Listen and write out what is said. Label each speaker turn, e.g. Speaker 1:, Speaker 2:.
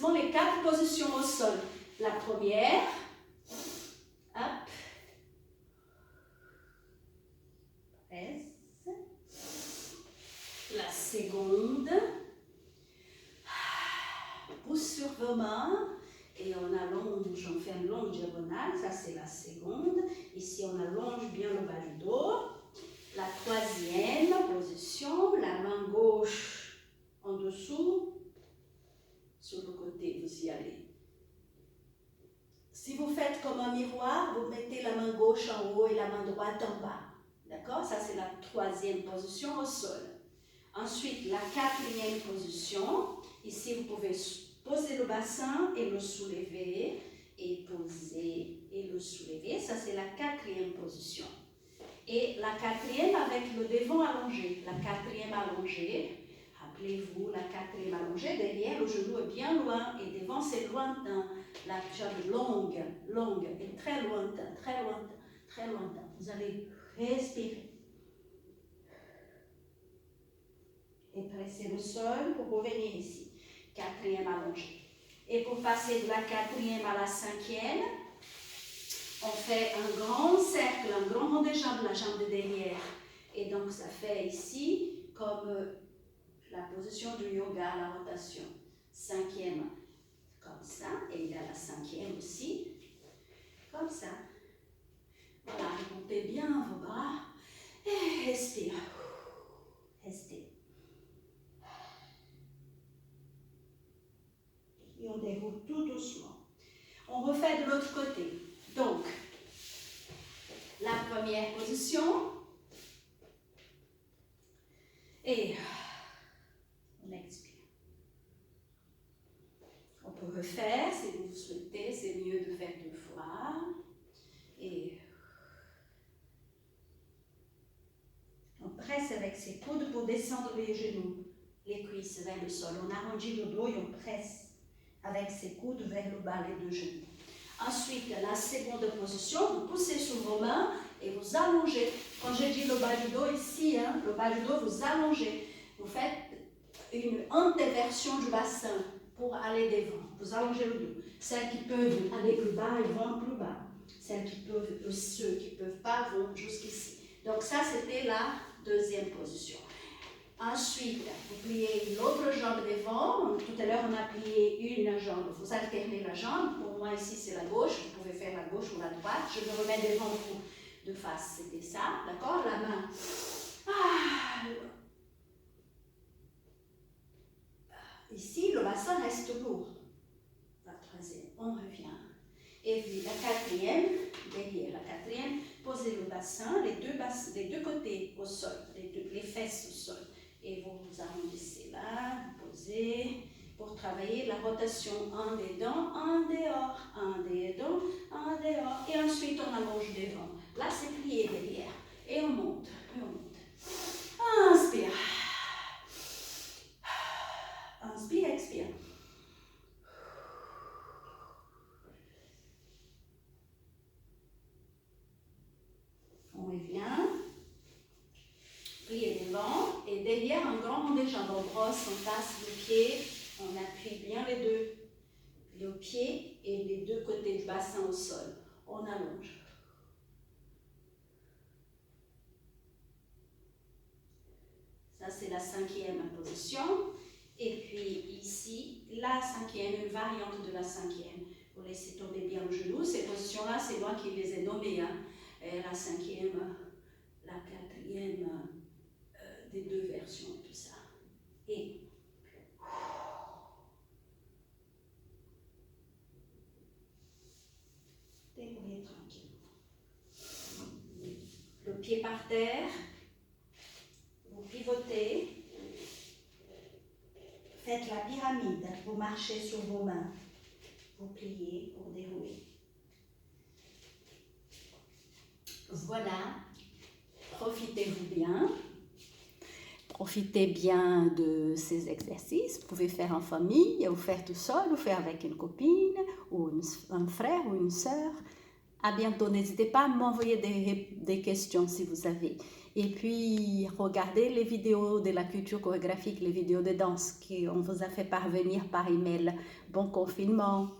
Speaker 1: exactement les 4 positions au sol. La première, hop, presse. La seconde, pousse sur vos mains et on allonge, on fait une longue diagonale, ça c'est la seconde. Ici on allonge bien le bas du dos. La troisième position, la main gauche en dessous, sur le côté vous y allez. Si vous faites comme un miroir, vous mettez la main gauche en haut et la main droite en bas. D'accord? Ça c'est la troisième position au sol. Ensuite, la quatrième position, ici vous pouvez poser le bassin et le soulever, et poser et le soulever, ça c'est la quatrième position. Et la quatrième avec le devant allongé, la quatrième allongée, rappelez-vous, la quatrième allongée, derrière le genou est bien loin et devant c'est lointain, la jambe longue, longue et très lointain, très lointain, très lointain. Vous allez respirer. Et presser le sol pour revenir ici. Quatrième allongée. Et pour passer de la quatrième à la cinquième, on fait un grand cercle, un grand rond des jambes, la jambe de derrière. Et donc ça fait ici comme la position du yoga, la rotation. Cinquième, comme ça. Et il y a la cinquième aussi, comme ça. Voilà, montez bien vos bras. Et respire. Restez. Et on déroule tout doucement. On refait de l'autre côté. Donc, la première position. Et on expire. On peut refaire, si vous souhaitez, c'est mieux de faire 2 fois. Et on presse avec ses coudes pour descendre les genoux, les cuisses vers le sol. On arrondit le dos et on presse avec ses coudes vers le bas, les 2 genoux. Ensuite, la seconde position, vous poussez sur vos mains et vous allongez. Quand j'ai dit le bas du dos ici, le bas du dos, vous allongez. Vous faites une antéversion du bassin pour aller devant. Vous allongez le dos. Celles qui peuvent aller plus bas, ils vont plus bas. Ceux qui ne peuvent pas vont jusqu'ici. Donc ça, c'était la deuxième position. Ensuite, vous pliez l'autre jambe devant. Tout à l'heure, on a plié une jambe. Vous alternez la jambe. Pour moi, ici, c'est la gauche. Vous pouvez faire la gauche ou la droite. Je me remets devant vous de face. C'était ça. D'accord? La main. Ici, le bassin reste lourd. La troisième, on revient. Et puis la quatrième, derrière la quatrième, posez le bassin, les deux côtés au sol, les fesses au sol. Et vous vous arrondissez là, vous posez pour travailler la rotation. Un des dents, un dehors, un des dents, un dehors. Et ensuite on allonge devant. Là c'est plié derrière. Et on monte, et on monte. Inspire. Inspire, expire. On revient. Plier devant et derrière un grand rond des jambes. On brosse, on passe le pied, on appuie bien le pied et les 2 côtés du bassin au sol. On allonge. Ça c'est la 5e position. Et puis ici, la 5e, une variante de la 5e. Vous laissez tomber bien le genou. Ces positions-là, c'est moi qui les ai nommées. La 5e, la 4e, des 2 versions, tout ça. Et déroulez tranquillement. Le pied par terre, vous pivotez, faites la pyramide, vous marchez sur vos mains, vous pliez pour dérouler. Voilà, profitez-vous bien. Profitez bien de ces exercices. Vous pouvez faire en famille, ou faire tout seul, ou faire avec une copine, ou un frère ou une sœur. À bientôt. N'hésitez pas à m'envoyer des questions si vous avez.
Speaker 2: Et puis, regardez les vidéos de la culture chorégraphique, les vidéos de danse qu'on vous a fait parvenir par email. Bon confinement!